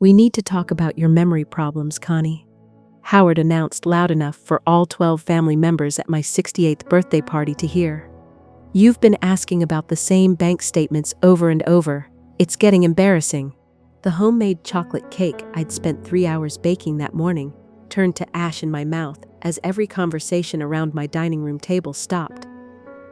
"We need to talk about your memory problems, Connie," Howard announced loud enough for all 12 family members at my 68th birthday party to hear. "You've been asking about the same bank statements over and over. It's getting embarrassing." The homemade chocolate cake I'd spent 3 hours baking that morning turned to ash in my mouth as every conversation around my dining room table stopped.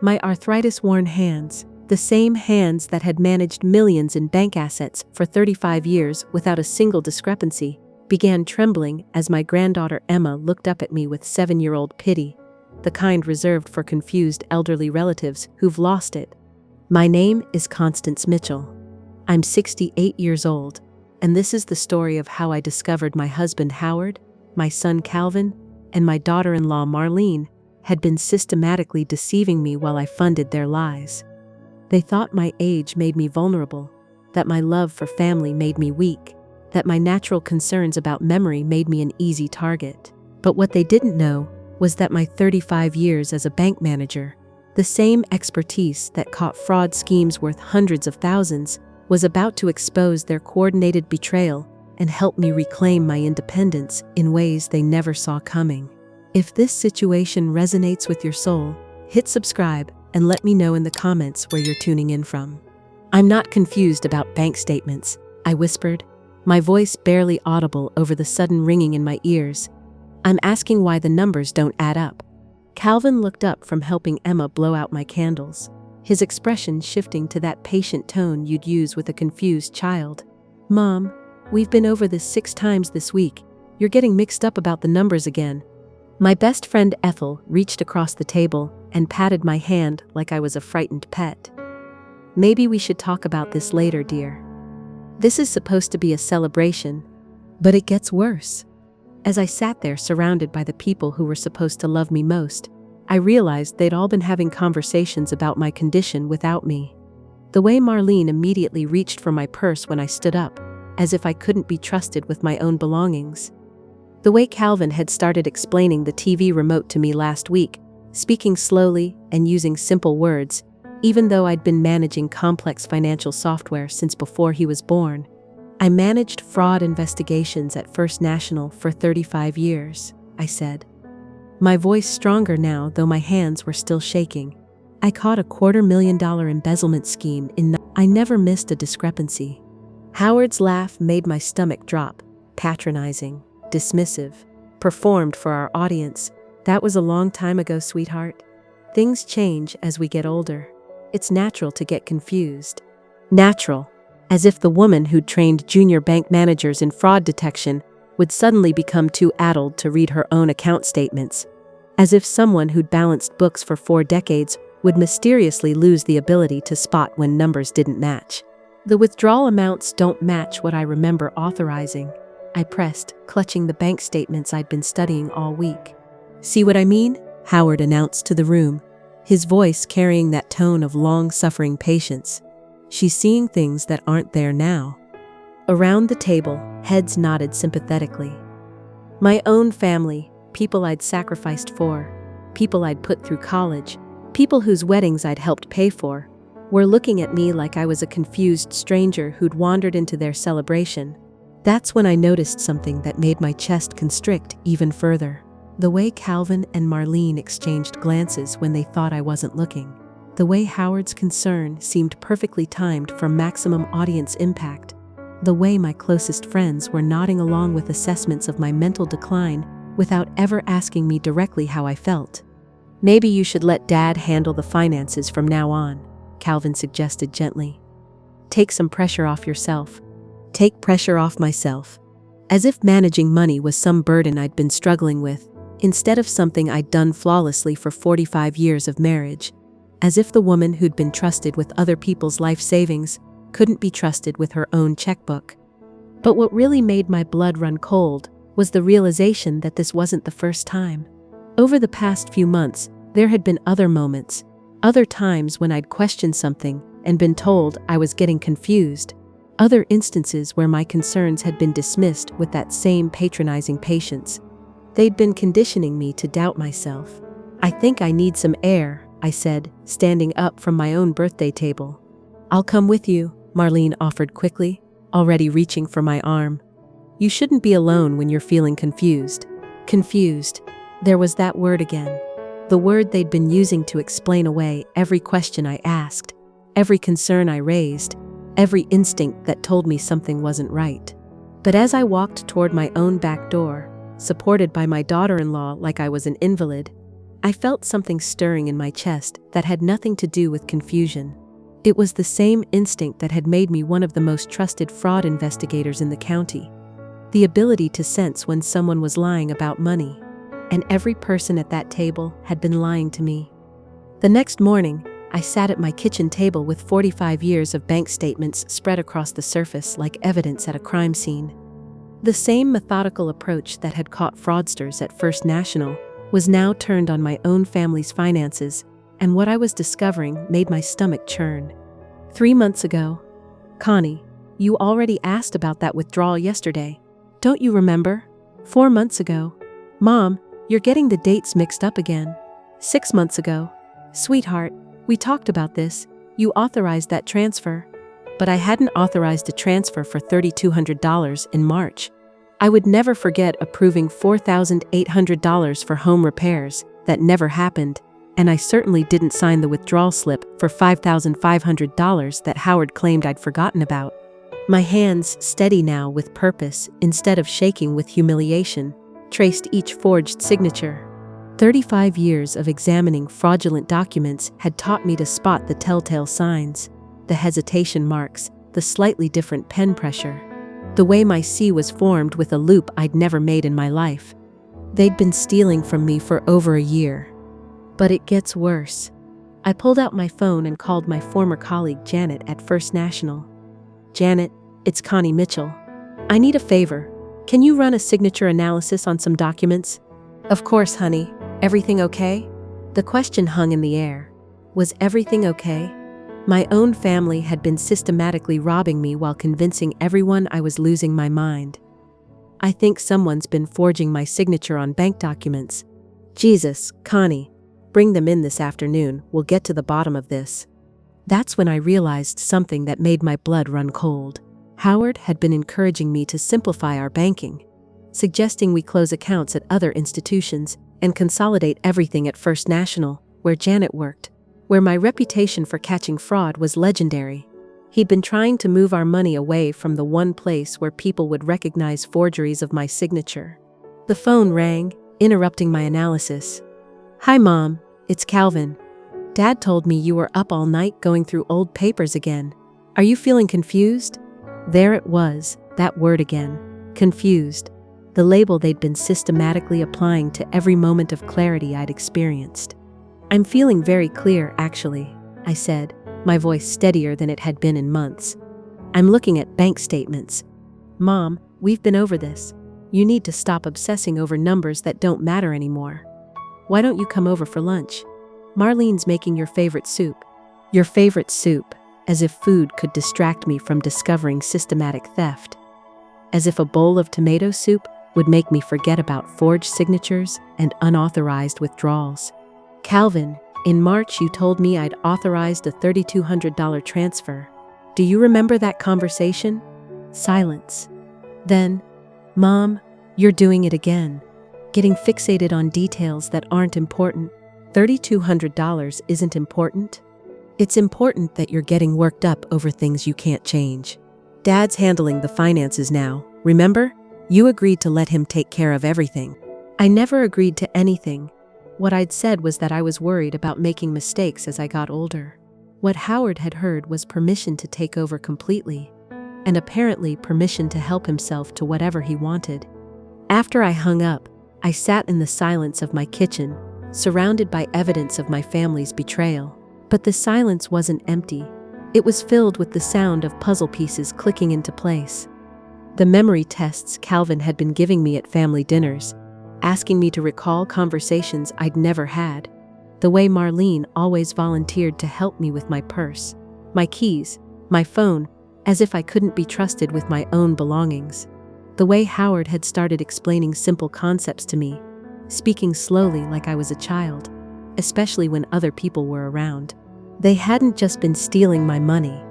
My arthritis-worn hands, the same hands that had managed millions in bank assets for 35 years without a single discrepancy, began trembling as my granddaughter Emma looked up at me with 7-year-old pity, the kind reserved for confused elderly relatives who've lost it. "My name is Constance Mitchell. I'm 68 years old, and this is the story of how I discovered my husband Howard, my son Calvin, and my daughter-in-law Marlene had been systematically deceiving me while I funded their lies. They thought my age made me vulnerable, that my love for family made me weak, that my natural concerns about memory made me an easy target. But what they didn't know was that my 35 years as a bank manager, the same expertise that caught fraud schemes worth hundreds of thousands, was about to expose their coordinated betrayal and help me reclaim my independence in ways they never saw coming. If this situation resonates with your soul, hit subscribe and let me know in the comments where you're tuning in from. "I'm not confused about bank statements," I whispered, my voice barely audible over the sudden ringing in my ears. "I'm asking why the numbers don't add up." Calvin looked up from helping Emma blow out my candles, his expression shifting to that patient tone you'd use with a confused child. "Mom, we've been over this 6 times this week. You're getting mixed up about the numbers again." My best friend Ethel reached across the table and patted my hand like I was a frightened pet. "Maybe we should talk about this later, dear. This is supposed to be a celebration, but it gets worse." As I sat there surrounded by the people who were supposed to love me most, I realized they'd all been having conversations about my condition without me. The way Marlene immediately reached for my purse when I stood up, as if I couldn't be trusted with my own belongings. The way Calvin had started explaining the TV remote to me last week, speaking slowly and using simple words, even though I'd been managing complex financial software since before he was born. "I managed fraud investigations at First National for 35 years, I said. My voice stronger now, though my hands were still shaking. "I caught a $250,000 embezzlement scheme I never missed a discrepancy." Howard's laugh made my stomach drop, patronizing, dismissive. "Performed for our audience. That was a long time ago, sweetheart. Things change as we get older. It's natural to get confused." Natural. As if the woman who'd trained junior bank managers in fraud detection would suddenly become too addled to read her own account statements. As if someone who'd balanced books for 4 decades would mysteriously lose the ability to spot when numbers didn't match. "The withdrawal amounts don't match what I remember authorizing," I pressed, clutching the bank statements I'd been studying all week. "See what I mean?" Howard announced to the room, his voice carrying that tone of long-suffering patience. "She's seeing things that aren't there now." Around the table, heads nodded sympathetically. My own family, people I'd sacrificed for, people I'd put through college, people whose weddings I'd helped pay for, were looking at me like I was a confused stranger who'd wandered into their celebration. That's when I noticed something that made my chest constrict even further. The way Calvin and Marlene exchanged glances when they thought I wasn't looking. The way Howard's concern seemed perfectly timed for maximum audience impact. The way my closest friends were nodding along with assessments of my mental decline without ever asking me directly how I felt. "Maybe you should let Dad handle the finances from now on," Calvin suggested gently. "Take some pressure off yourself." Take pressure off myself. As if managing money was some burden I'd been struggling with, instead of something I'd done flawlessly for 45 years of marriage. As if the woman who'd been trusted with other people's life savings couldn't be trusted with her own checkbook. But what really made my blood run cold was the realization that this wasn't the first time. Over the past few months, there had been other moments, other times when I'd questioned something and been told I was getting confused. Other instances where my concerns had been dismissed with that same patronizing patience. They'd been conditioning me to doubt myself. "I think I need some air," I said, standing up from my own birthday table. "I'll come with you," Marlene offered quickly, already reaching for my arm. You shouldn't be alone when you're feeling confused. Confused. There was that word again. The word they'd been using to explain away every question I asked, every concern I raised, every instinct that told me something wasn't right. But as I walked toward my own back door, supported by my daughter-in-law like I was an invalid, I felt something stirring in my chest that had nothing to do with confusion. It was the same instinct that had made me one of the most trusted fraud investigators in the county. The ability to sense when someone was lying about money. And every person at that table had been lying to me. The next morning, I sat at my kitchen table with 45 years of bank statements spread across the surface like evidence at a crime scene. The same methodical approach that had caught fraudsters at First National was now turned on my own family's finances, and what I was discovering made my stomach churn. 3 months ago. Connie, you already asked about that withdrawal yesterday. Don't you remember? 4 months ago. Mom, you're getting the dates mixed up again. 6 months ago. Sweetheart, we talked about this. You authorized that transfer. But I hadn't authorized a transfer for $3,200 in March. I would never forget approving $4,800 for home repairs. That never happened, and I certainly didn't sign the withdrawal slip for $5,500 that Howard claimed I'd forgotten about. My hands, steady now with purpose instead of shaking with humiliation, traced each forged signature. 35 years of examining fraudulent documents had taught me to spot the telltale signs, the hesitation marks, the slightly different pen pressure. The way my C was formed with a loop I'd never made in my life. They'd been stealing from me for over a year. But it gets worse. I pulled out my phone and called my former colleague Janet at First National. Janet, it's Connie Mitchell. I need a favor. Can you run a signature analysis on some documents? Of course, honey. Everything okay? The question hung in the air. Was everything okay? My own family had been systematically robbing me while convincing everyone I was losing my mind. I think someone's been forging my signature on bank documents. Jesus, Connie, bring them in this afternoon. We'll get to the bottom of this. That's when I realized something that made my blood run cold. Howard had been encouraging me to simplify our banking, suggesting we close accounts at other institutions and consolidate everything at First National, where Janet worked, where my reputation for catching fraud was legendary. He'd been trying to move our money away from the one place where people would recognize forgeries of my signature. The phone rang, interrupting my analysis. Hi, Mom. It's Calvin. Dad told me you were up all night going through old papers again. Are you feeling confused? There it was, that word again. Confused. The label they'd been systematically applying to every moment of clarity I'd experienced. I'm feeling very clear, actually, I said, my voice steadier than it had been in months. I'm looking at bank statements. Mom, we've been over this. You need to stop obsessing over numbers that don't matter anymore. Why don't you come over for lunch? Marlene's making your favorite soup. Your favorite soup, as if food could distract me from discovering systematic theft. As if a bowl of tomato soup would make me forget about forged signatures and unauthorized withdrawals. Calvin, in March you told me I'd authorized a $3,200 transfer. Do you remember that conversation? Silence. Then, Mom, you're doing it again. Getting fixated on details that aren't important. $3,200 isn't important. It's important that you're getting worked up over things you can't change. Dad's handling the finances now, remember? You agreed to let him take care of everything. I never agreed to anything. What I'd said was that I was worried about making mistakes as I got older. What Howard had heard was permission to take over completely, and apparently permission to help himself to whatever he wanted. After I hung up, I sat in the silence of my kitchen, surrounded by evidence of my family's betrayal. But the silence wasn't empty. It was filled with the sound of puzzle pieces clicking into place. The memory tests Calvin had been giving me at family dinners, asking me to recall conversations I'd never had. The way Marlene always volunteered to help me with my purse, my keys, my phone, as if I couldn't be trusted with my own belongings. The way Howard had started explaining simple concepts to me, speaking slowly like I was a child, especially when other people were around. They hadn't just been stealing my money.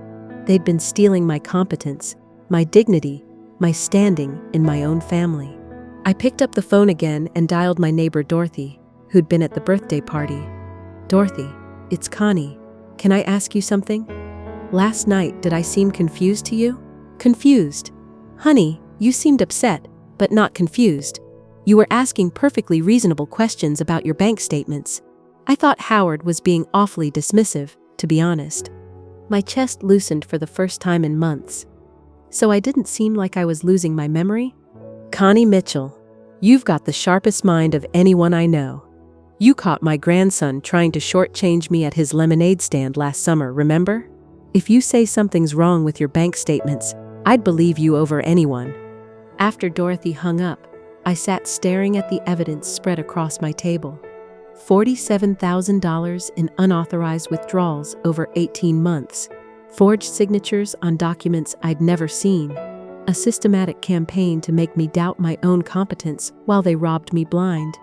They'd been stealing my competence, my dignity, my standing in my own family. I picked up the phone again and dialed my neighbor Dorothy, who'd been at the birthday party. "Dorothy, it's Connie. Can I ask you something? Last night, did I seem confused to you?" "Confused? Honey, you seemed upset, but not confused. You were asking perfectly reasonable questions about your bank statements. I thought Howard was being awfully dismissive, to be honest." My chest loosened for the first time in months. So I didn't seem like I was losing my memory? "Connie Mitchell, you've got the sharpest mind of anyone I know. You caught my grandson trying to shortchange me at his lemonade stand last summer, remember? If you say something's wrong with your bank statements, I'd believe you over anyone." After Dorothy hung up, I sat staring at the evidence spread across my table. $47,000 in unauthorized withdrawals over 18 months, forged signatures on documents I'd never seen, a systematic campaign to make me doubt my own competence while they robbed me blind.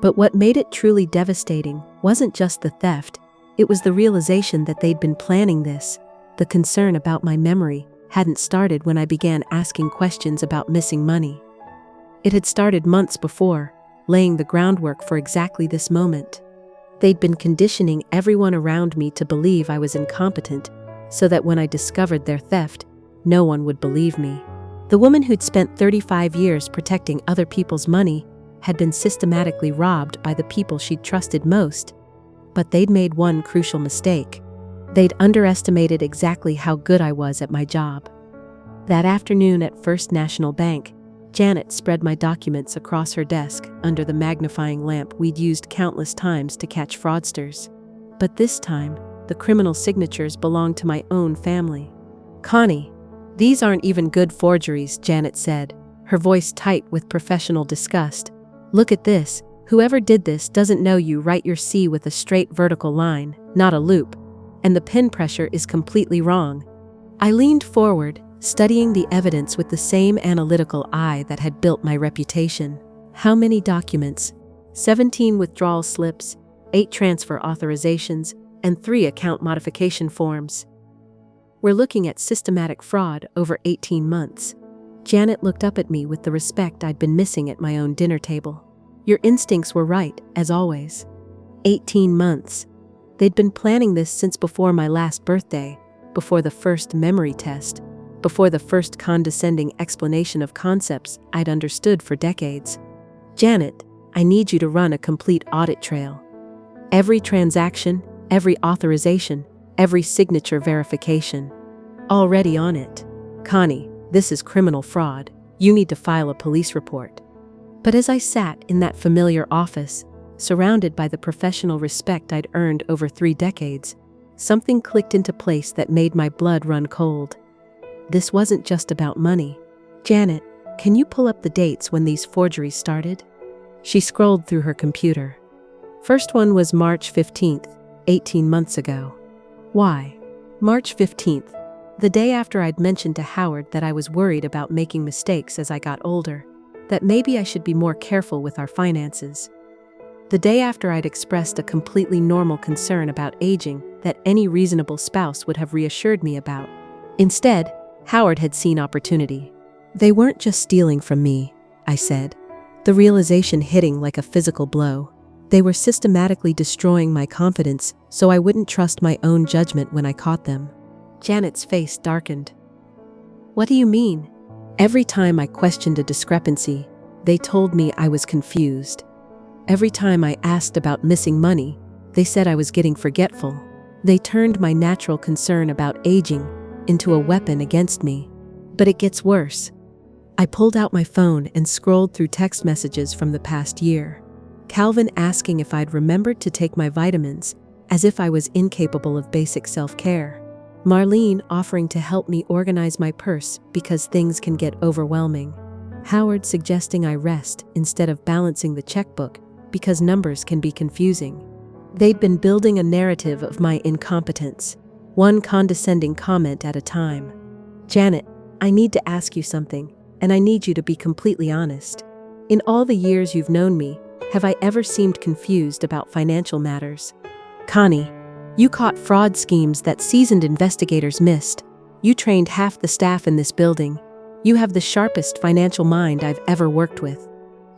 But what made it truly devastating wasn't just the theft, it was the realization that they'd been planning this. The concern about my memory hadn't started when I began asking questions about missing money. It had started months before, laying the groundwork for exactly this moment. They'd been conditioning everyone around me to believe I was incompetent, so that when I discovered their theft, no one would believe me. The woman who'd spent 35 years protecting other people's money had been systematically robbed by the people she'd trusted most. But they'd made one crucial mistake. They'd underestimated exactly how good I was at my job. That afternoon at First National Bank, Janet spread my documents across her desk under the magnifying lamp we'd used countless times to catch fraudsters. But this time, the criminal signatures belonged to my own family. "Connie, these aren't even good forgeries," Janet said, her voice tight with professional disgust. "Look at this. Whoever did this doesn't know you write your C with a straight vertical line, not a loop. And the pen pressure is completely wrong." I leaned forward, studying the evidence with the same analytical eye that had built my reputation. How many documents? 17 withdrawal slips, 8 transfer authorizations, and 3 account modification forms. "We're looking at systematic fraud over 18 months. Janet looked up at me with the respect I'd been missing at my own dinner table. "Your instincts were right, as always." 18 months. They'd been planning this since before my last birthday, before the first memory test, before the first condescending explanation of concepts I'd understood for decades. "Janet, I need you to run a complete audit trail. Every transaction, every authorization, every signature verification. Already on it. Connie, this is criminal fraud. You need to file a police report." But as I sat in that familiar office, surrounded by the professional respect I'd earned over 3 decades, something clicked into place that made my blood run cold. This wasn't just about money. "Janet, can you pull up the dates when these forgeries started?" She scrolled through her computer. First one was March 15th, 18 months ago. Why? March 15th, the day after I'd mentioned to Howard that I was worried about making mistakes as I got older, that maybe I should be more careful with our finances. The day after I'd expressed a completely normal concern about aging that any reasonable spouse would have reassured me about. Instead, Howard had seen opportunity. "They weren't just stealing from me," I said, the realization hitting like a physical blow. "They were systematically destroying my confidence so I wouldn't trust my own judgment when I caught them." Janet's face darkened. "What do you mean?" "Every time I questioned a discrepancy, they told me I was confused. Every time I asked about missing money, they said I was getting forgetful. They turned my natural concern about aging into a weapon against me. But it gets worse." I pulled out my phone and scrolled through text messages from the past year. Calvin asking if I'd remembered to take my vitamins, as if I was incapable of basic self-care. Marlene offering to help me organize my purse because things can get overwhelming. Howard suggesting I rest instead of balancing the checkbook because numbers can be confusing. They'd been building a narrative of my incompetence, one condescending comment at a time. "Janet, I need to ask you something, and I need you to be completely honest. In all the years you've known me, have I ever seemed confused about financial matters? Connie, you caught fraud schemes that seasoned investigators missed. You trained half the staff in this building. You have the sharpest financial mind I've ever worked with."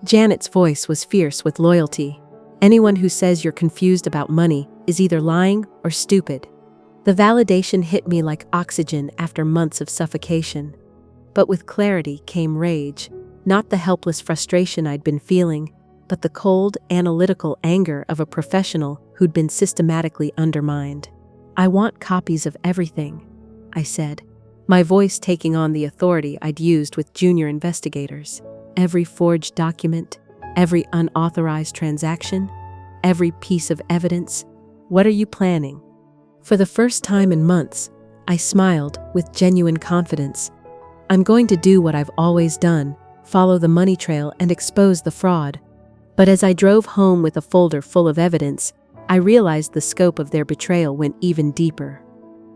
Janet's voice was fierce with loyalty. "Anyone who says you're confused about money is either lying or stupid." The validation hit me like oxygen after months of suffocation. But with clarity came rage, not the helpless frustration I'd been feeling, but the cold, analytical anger of a professional who'd been systematically undermined. "I want copies of everything," I said, my voice taking on the authority I'd used with junior investigators. "Every forged document, every unauthorized transaction, every piece of evidence. What are you planning?" For the first time in months, I smiled with genuine confidence. "I'm going to do what I've always done, follow the money trail and expose the fraud." But as I drove home with a folder full of evidence, I realized the scope of their betrayal went even deeper.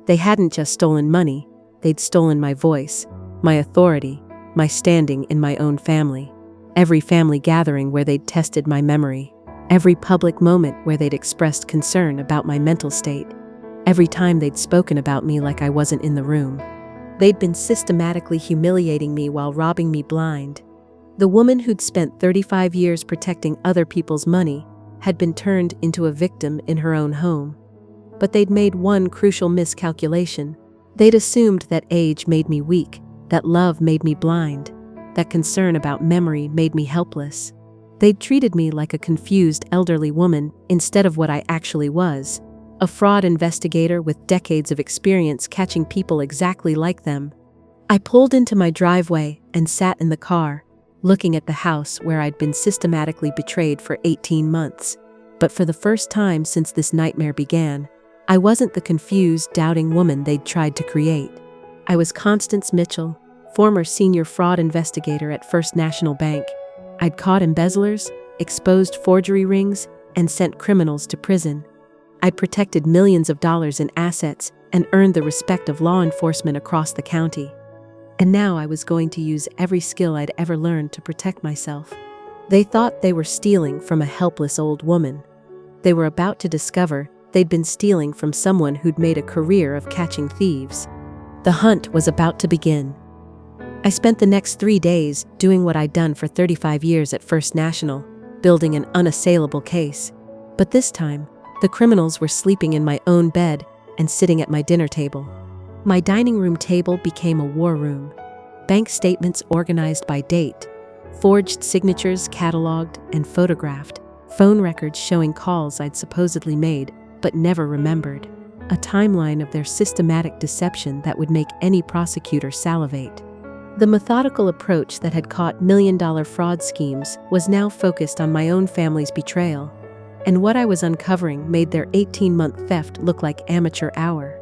They hadn't just stolen money, they'd stolen my voice, my authority, my standing in my own family. Every family gathering where they'd tested my memory, every public moment where they'd expressed concern about my mental state, every time they'd spoken about me like I wasn't in the room. They'd been systematically humiliating me while robbing me blind. The woman who'd spent 35 years protecting other people's money had been turned into a victim in her own home. But they'd made one crucial miscalculation. They'd assumed that age made me weak, that love made me blind, that concern about memory made me helpless. They'd treated me like a confused elderly woman instead of what I actually was, a fraud investigator with decades of experience catching people exactly like them. I pulled into my driveway and sat in the car, looking at the house where I'd been systematically betrayed for 18 months. But for the first time since this nightmare began, I wasn't the confused, doubting woman they'd tried to create. I was Constance Mitchell, former senior fraud investigator at First National Bank. I'd caught embezzlers, exposed forgery rings, and sent criminals to prison. I'd protected millions of dollars in assets and earned the respect of law enforcement across the county. And now I was going to use every skill I'd ever learned to protect myself. They thought they were stealing from a helpless old woman. They were about to discover they'd been stealing from someone who'd made a career of catching thieves. The hunt was about to begin. I spent the next 3 days doing what I'd done for 35 years at First National, building an unassailable case. But this time, the criminals were sleeping in my own bed and sitting at my dinner table. My dining room table became a war room. Bank statements organized by date, forged signatures cataloged and photographed, phone records showing calls I'd supposedly made but never remembered. A timeline of their systematic deception that would make any prosecutor salivate. The methodical approach that had caught million-dollar fraud schemes was now focused on my own family's betrayal. And what I was uncovering made their 18-month theft look like amateur hour.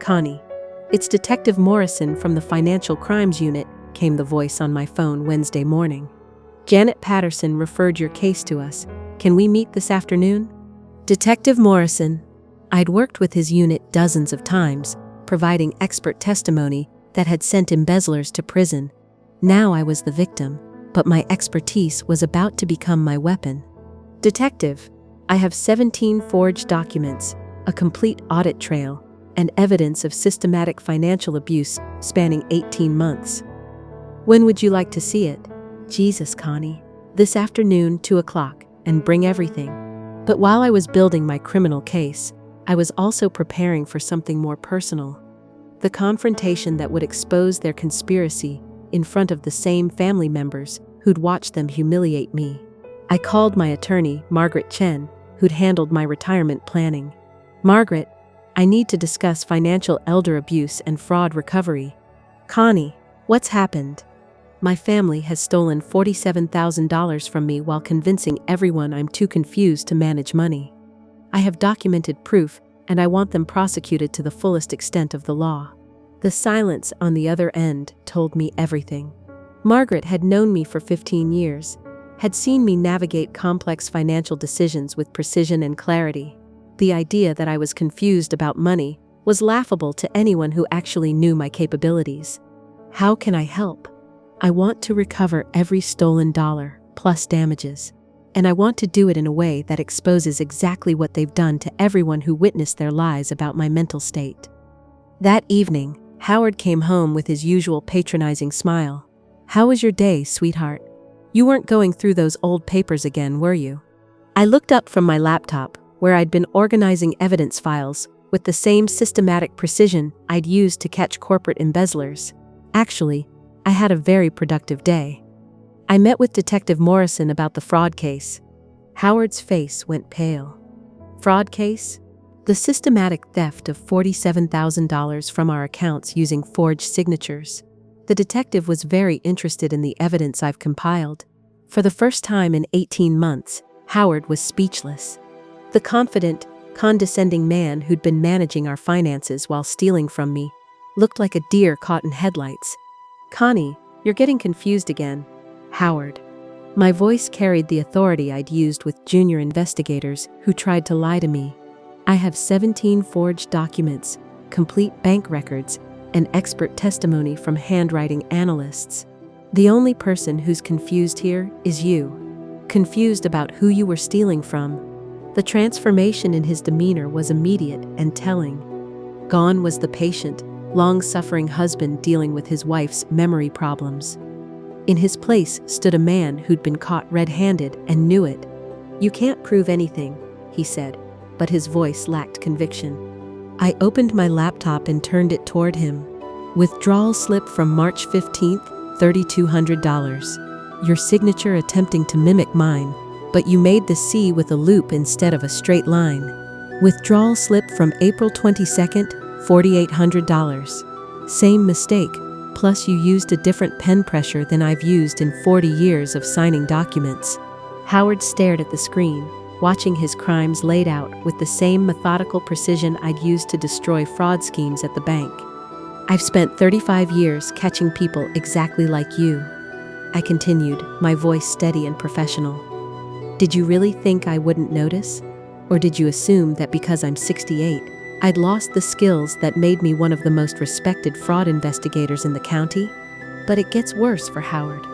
"Connie, it's Detective Morrison from the Financial Crimes Unit," came the voice on my phone Wednesday morning. "Janet Patterson referred your case to us. Can we meet this afternoon?" Detective Morrison. I'd worked with his unit dozens of times, providing expert testimony that had sent embezzlers to prison. Now I was the victim, but my expertise was about to become my weapon. "Detective, I have 17 forged documents, a complete audit trail, and evidence of systematic financial abuse spanning 18 months. When would you like to see it?" "Jesus, Connie. This afternoon, 2 o'clock, and bring everything." But while I was building my criminal case, I was also preparing for something more personal. The confrontation that would expose their conspiracy in front of the same family members who'd watched them humiliate me. I called my attorney, Margaret Chen, who'd handled my retirement planning. "Margaret, I need to discuss financial elder abuse and fraud recovery." "Connie, what's happened?" "My family has stolen $47,000 from me while convincing everyone I'm too confused to manage money. I have documented proof, and I want them prosecuted to the fullest extent of the law." The silence on the other end told me everything. Margaret had known me for 15 years, had seen me navigate complex financial decisions with precision and clarity. The idea that I was confused about money was laughable to anyone who actually knew my capabilities. "How can I help?" "I want to recover every stolen dollar, plus damages. And I want to do it in a way that exposes exactly what they've done to everyone who witnessed their lies about my mental state." That evening, Howard came home with his usual patronizing smile. How was your day, sweetheart? You weren't going through those old papers again, were you? I looked up from my laptop, where I'd been organizing evidence files, with the same systematic precision I'd used to catch corporate embezzlers. Actually, I had a very productive day. I met with Detective Morrison about the fraud case. Howard's face went pale. Fraud case? The systematic theft of $47,000 from our accounts using forged signatures. The detective was very interested in the evidence I've compiled. For the first time in 18 months, Howard was speechless. The confident, condescending man who'd been managing our finances while stealing from me looked like a deer caught in headlights. Connie, you're getting confused again. Howard. My voice carried the authority I'd used with junior investigators who tried to lie to me. I have 17 forged documents, complete bank records, and expert testimony from handwriting analysts. The only person who's confused here is you. Confused about who you were stealing from. The transformation in his demeanor was immediate and telling. Gone was the patient, long-suffering husband dealing with his wife's memory problems. In his place stood a man who'd been caught red-handed and knew it. You can't prove anything, he said, but his voice lacked conviction. I opened my laptop and turned it toward him. Withdrawal slip from March 15th, $3,200. Your signature attempting to mimic mine, but you made the C with a loop instead of a straight line. Withdrawal slip from April 22nd, $4,800. Same mistake, plus you used a different pen pressure than I've used in 40 years of signing documents. Howard stared at the screen, watching his crimes laid out with the same methodical precision I'd used to destroy fraud schemes at the bank. I've spent 35 years catching people exactly like you. I continued, my voice steady and professional. Did you really think I wouldn't notice? Or did you assume that because I'm 68, I'd lost the skills that made me one of the most respected fraud investigators in the county? But it gets worse for Howard.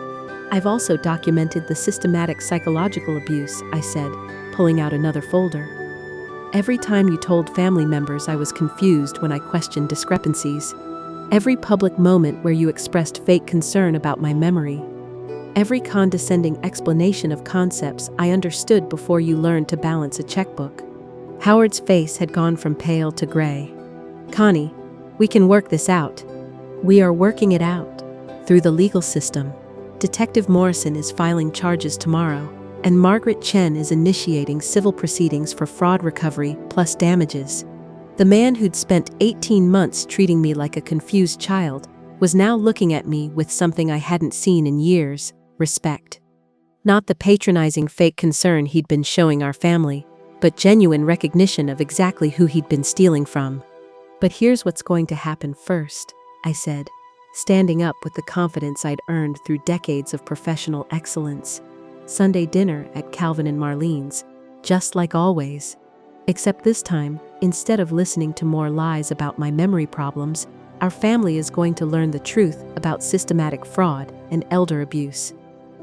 I've also documented the systematic psychological abuse, I said, pulling out another folder. Every time you told family members I was confused when I questioned discrepancies. Every public moment where you expressed fake concern about my memory. Every condescending explanation of concepts I understood before you learned to balance a checkbook. Howard's face had gone from pale to gray. Connie, we can work this out. We are working it out. Through the legal system. Detective Morrison is filing charges tomorrow, and Margaret Chen is initiating civil proceedings for fraud recovery plus damages. The man who'd spent 18 months treating me like a confused child was now looking at me with something I hadn't seen in years, respect. Not the patronizing fake concern he'd been showing our family, but genuine recognition of exactly who he'd been stealing from. But here's what's going to happen first, I said, standing up with the confidence I'd earned through decades of professional excellence. Sunday dinner at Calvin and Marlene's, just like always. Except this time, instead of listening to more lies about my memory problems, our family is going to learn the truth about systematic fraud and elder abuse.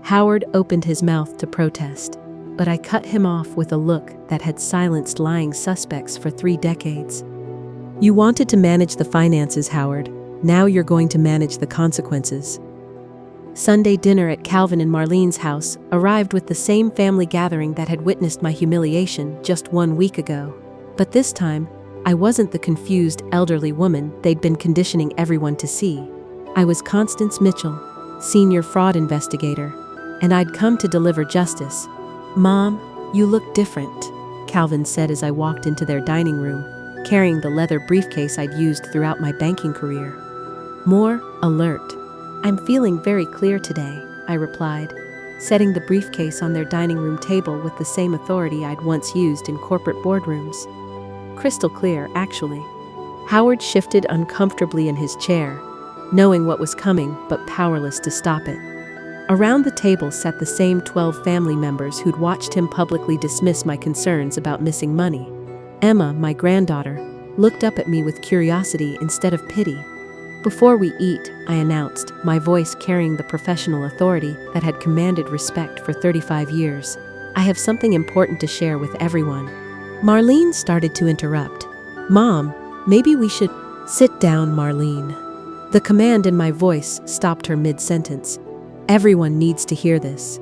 Howard opened his mouth to protest, but I cut him off with a look that had silenced lying suspects for 3 decades. You wanted to manage the finances, Howard. Now you're going to manage the consequences. Sunday dinner at Calvin and Marlene's house arrived with the same family gathering that had witnessed my humiliation just 1 week ago. But this time, I wasn't the confused elderly woman they'd been conditioning everyone to see. I was Constance Mitchell, senior fraud investigator, and I'd come to deliver justice. Mom, you look different, Calvin said as I walked into their dining room, carrying the leather briefcase I'd used throughout my banking career. More alert. I'm feeling very clear today, I replied, setting the briefcase on their dining room table with the same authority I'd once used in corporate boardrooms. Crystal clear, actually. Howard shifted uncomfortably in his chair, knowing what was coming but powerless to stop it. Around the table sat the same 12 family members who'd watched him publicly dismiss my concerns about missing money. Emma, my granddaughter, looked up at me with curiosity instead of pity. Before we eat, I announced, my voice carrying the professional authority that had commanded respect for 35 years. I have something important to share with everyone. Marlene started to interrupt. Mom, maybe we should… Sit down, Marlene. The command in my voice stopped her mid-sentence. Everyone needs to hear this.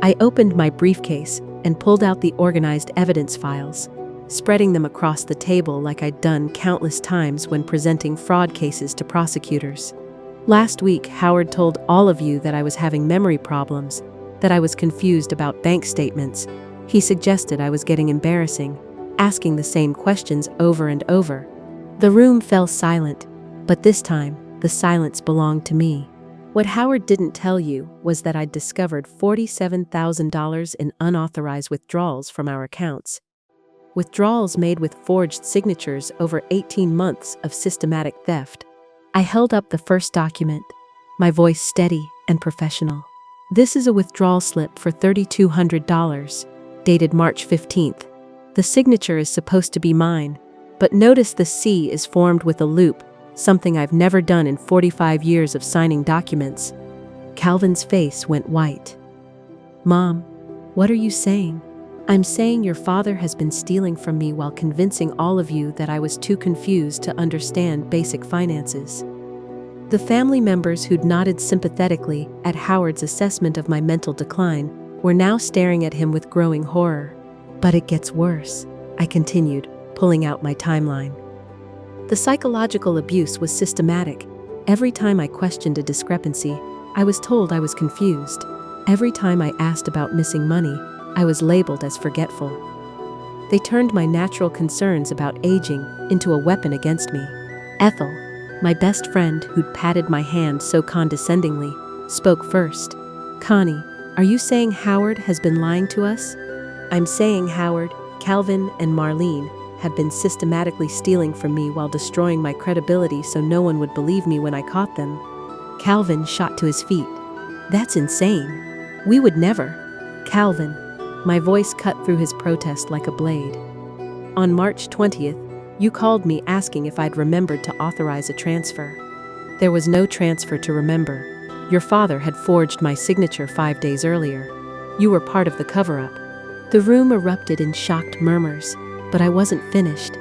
I opened my briefcase and pulled out the organized evidence files, spreading them across the table like I'd done countless times when presenting fraud cases to prosecutors. Last week, Howard told all of you that I was having memory problems, that I was confused about bank statements. He suggested I was getting embarrassing, asking the same questions over and over. The room fell silent, but this time, the silence belonged to me. What Howard didn't tell you was that I'd discovered $47,000 in unauthorized withdrawals from our accounts. Withdrawals made with forged signatures over 18 months of systematic theft. I held up the first document, my voice steady and professional. This is a withdrawal slip for $3,200, dated March 15th. The signature is supposed to be mine, but notice the C is formed with a loop, something I've never done in 45 years of signing documents. Calvin's face went white. Mom, what are you saying? I'm saying your father has been stealing from me while convincing all of you that I was too confused to understand basic finances. The family members who'd nodded sympathetically at Howard's assessment of my mental decline were now staring at him with growing horror. But it gets worse, I continued, pulling out my timeline. The psychological abuse was systematic. Every time I questioned a discrepancy, I was told I was confused. Every time I asked about missing money, I was labeled as forgetful. They turned my natural concerns about aging into a weapon against me. Ethel, my best friend who'd patted my hand so condescendingly, spoke first. Connie, are you saying Howard has been lying to us? I'm saying Howard, Calvin, and Marlene have been systematically stealing from me while destroying my credibility so no one would believe me when I caught them. Calvin shot to his feet. That's insane. We would never. Calvin, my voice cut through his protest like a blade. On March 20th, you called me asking if I'd remembered to authorize a transfer. There was no transfer to remember. Your father had forged my signature 5 days earlier. You were part of the cover-up. The room erupted in shocked murmurs, but I wasn't finished.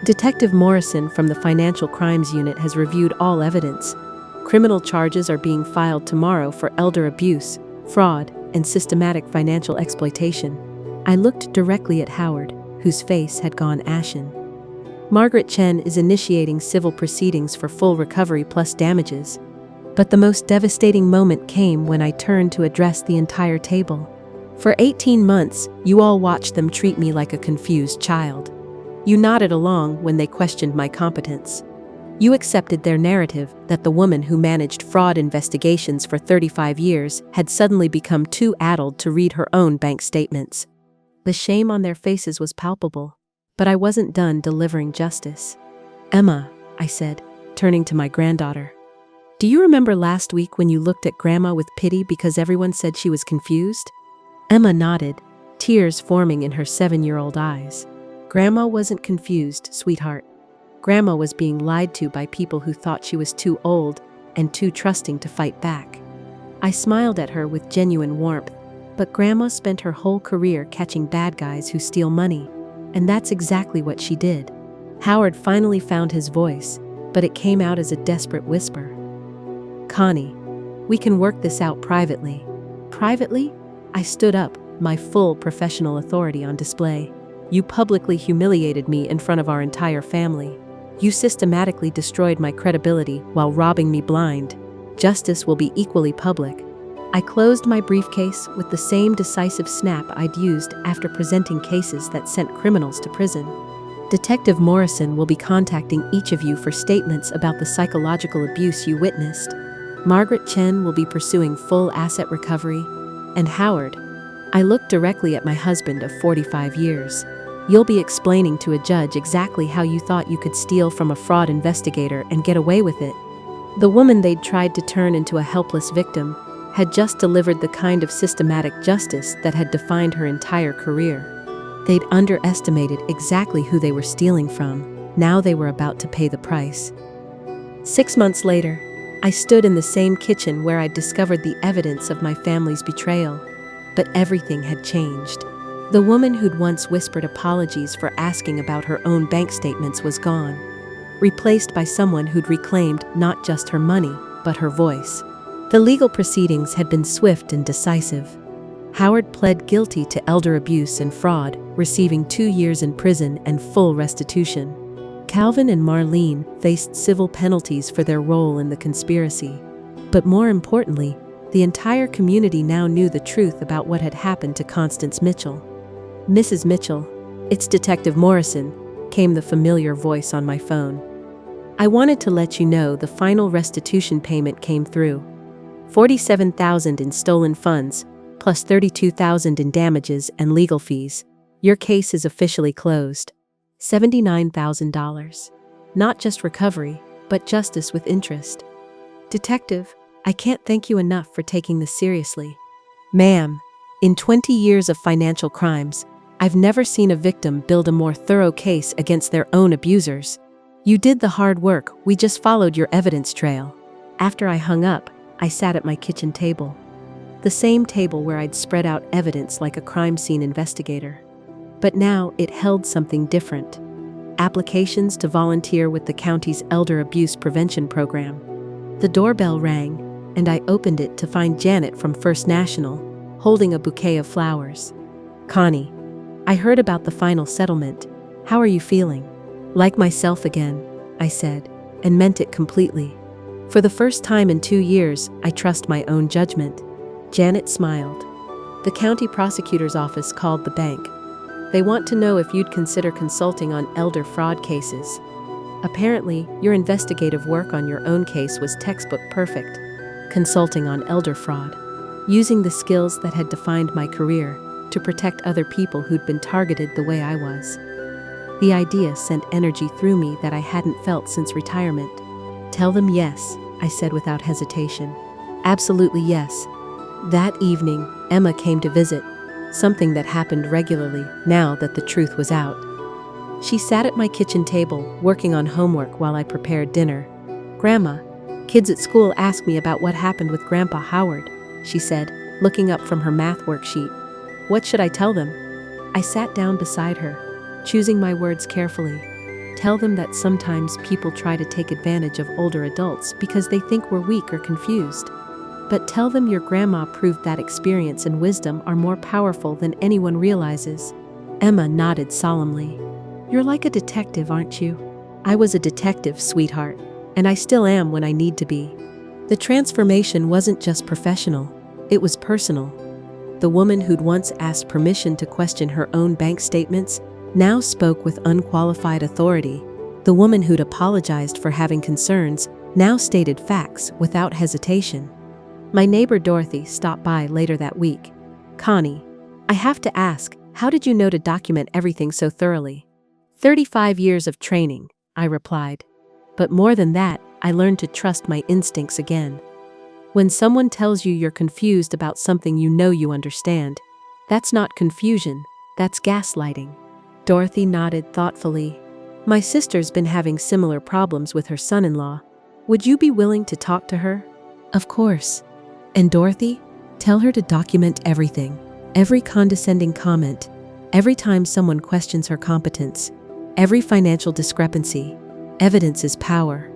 Detective Morrison from the Financial Crimes Unit has reviewed all evidence. Criminal charges are being filed tomorrow for elder abuse, fraud, and systematic financial exploitation. I looked directly at Howard, whose face had gone ashen. Margaret Chen is initiating civil proceedings for full recovery plus damages. But the most devastating moment came when I turned to address the entire table. For 18 months, you all watched them treat me like a confused child. You nodded along when they questioned my competence. You accepted their narrative that the woman who managed fraud investigations for 35 years had suddenly become too addled to read her own bank statements. The shame on their faces was palpable, but I wasn't done delivering justice. Emma, I said, turning to my granddaughter. Do you remember last week when you looked at Grandma with pity because everyone said she was confused? Emma nodded, tears forming in her 7-year-old eyes. Grandma wasn't confused, sweetheart. Grandma was being lied to by people who thought she was too old and too trusting to fight back. I smiled at her with genuine warmth, but Grandma spent her whole career catching bad guys who steal money, and that's exactly what she did. Howard finally found his voice, but it came out as a desperate whisper. Connie, we can work this out privately. Privately? I stood up, my full professional authority on display. You publicly humiliated me in front of our entire family. You systematically destroyed my credibility while robbing me blind. Justice will be equally public. I closed my briefcase with the same decisive snap I'd used after presenting cases that sent criminals to prison. Detective Morrison will be contacting each of you for statements about the psychological abuse you witnessed. Margaret Chen will be pursuing full asset recovery. And Howard, I looked directly at my husband of 45 years. You'll be explaining to a judge exactly how you thought you could steal from a fraud investigator and get away with it. The woman they'd tried to turn into a helpless victim had just delivered the kind of systematic justice that had defined her entire career. They'd underestimated exactly who they were stealing from. Now they were about to pay the price. 6 months later, I stood in the same kitchen where I'd discovered the evidence of my family's betrayal. But everything had changed. The woman who'd once whispered apologies for asking about her own bank statements was gone, replaced by someone who'd reclaimed not just her money, but her voice. The legal proceedings had been swift and decisive. Howard pled guilty to elder abuse and fraud, receiving 2 years in prison and full restitution. Calvin and Marlene faced civil penalties for their role in the conspiracy. But more importantly, the entire community now knew the truth about what had happened to Constance Mitchell. "Mrs. Mitchell, it's Detective Morrison," came the familiar voice on my phone. "I wanted to let you know the final restitution payment came through. $47,000 in stolen funds, plus $32,000 in damages and legal fees. Your case is officially closed. $79,000. Not just recovery, but justice with interest." "Detective, I can't thank you enough for taking this seriously." "Ma'am, in 20 years of financial crimes, I've never seen a victim build a more thorough case against their own abusers. You did the hard work, we just followed your evidence trail." After I hung up, I sat at my kitchen table. The same table where I'd spread out evidence like a crime scene investigator. But now it held something different. Applications to volunteer with the county's elder abuse prevention program. The doorbell rang, and I opened it to find Janet from First National, holding a bouquet of flowers. "Connie, I heard about the final settlement. How are you feeling?" "Like myself again," I said, and meant it completely. "For the first time in 2 years, I trust my own judgment." Janet smiled. "The county prosecutor's office called the bank. They want to know if you'd consider consulting on elder fraud cases. Apparently, your investigative work on your own case was textbook perfect. Consulting on elder fraud. Using the skills that had defined my career to protect other people who'd been targeted the way I was." The idea sent energy through me that I hadn't felt since retirement. "Tell them yes," I said without hesitation. "Absolutely yes." That evening, Emma came to visit, something that happened regularly now that the truth was out. She sat at my kitchen table, working on homework while I prepared dinner. "Grandma, kids at school ask me about what happened with Grandpa Howard," she said, looking up from her math worksheet. "What should I tell them?" I sat down beside her, choosing my words carefully. "Tell them that sometimes people try to take advantage of older adults because they think we're weak or confused. But tell them your grandma proved that experience and wisdom are more powerful than anyone realizes." Emma nodded solemnly. "You're like a detective, aren't you?" "I was a detective, sweetheart, and I still am when I need to be." The transformation wasn't just professional, it was personal. The woman who'd once asked permission to question her own bank statements now spoke with unqualified authority. The woman who'd apologized for having concerns now stated facts without hesitation. My neighbor Dorothy stopped by later that week. "Connie, I have to ask, how did you know to document everything so thoroughly?" 35 years of training," I replied. "But more than that, I learned to trust my instincts again. When someone tells you you're confused about something you know you understand, that's not confusion, that's gaslighting." Dorothy nodded thoughtfully. "My sister's been having similar problems with her son-in-law. Would you be willing to talk to her?" "Of course. And Dorothy, tell her to document everything. Every condescending comment, every time someone questions her competence, every financial discrepancy. Evidence is power."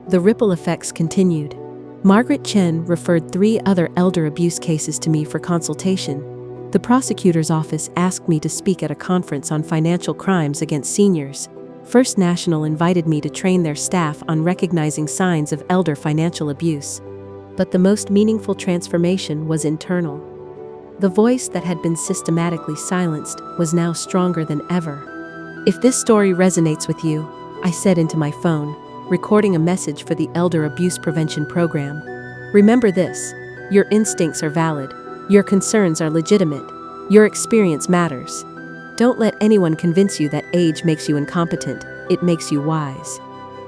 The ripple effects continued. Margaret Chen referred 3 other elder abuse cases to me for consultation. The prosecutor's office asked me to speak at a conference on financial crimes against seniors. First National invited me to train their staff on recognizing signs of elder financial abuse. But the most meaningful transformation was internal. The voice that had been systematically silenced was now stronger than ever. "If this story resonates with you," I said into my phone, recording a message for the Elder Abuse Prevention Program, "remember this: your instincts are valid, your concerns are legitimate, your experience matters. Don't let anyone convince you that age makes you incompetent, it makes you wise."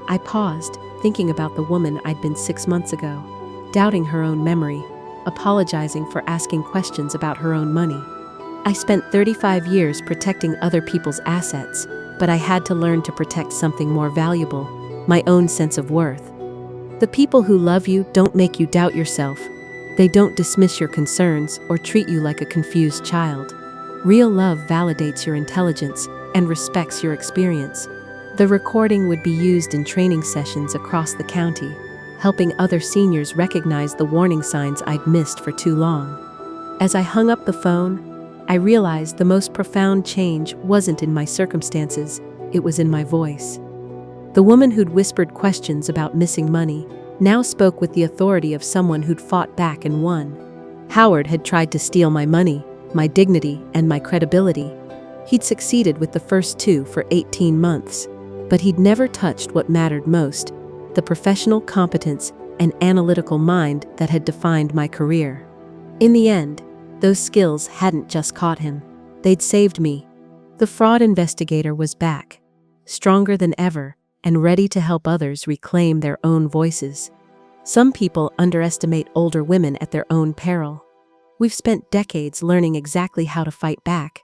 I paused, thinking about the woman I'd been 6 months ago, doubting her own memory, apologizing for asking questions about her own money. I spent 35 years protecting other people's assets, but I had to learn to protect something more valuable: my own sense of worth. The people who love you don't make you doubt yourself. They don't dismiss your concerns or treat you like a confused child. Real love validates your intelligence and respects your experience. The recording would be used in training sessions across the county. helping other seniors recognize the warning signs I'd missed for too long. As I hung up the phone, I realized the most profound change wasn't in my circumstances, it was in my voice. The woman who'd whispered questions about missing money now spoke with the authority of someone who'd fought back and won. Howard had tried to steal my money, my dignity, and my credibility. He'd succeeded with the first two for 18 months, but he'd never touched what mattered most, the professional competence and analytical mind that had defined my career. In the end, those skills hadn't just caught him, they'd saved me. The fraud investigator was back, stronger than ever, and ready to help others reclaim their own voices. Some people underestimate older women at their own peril. We've spent decades learning exactly how to fight back,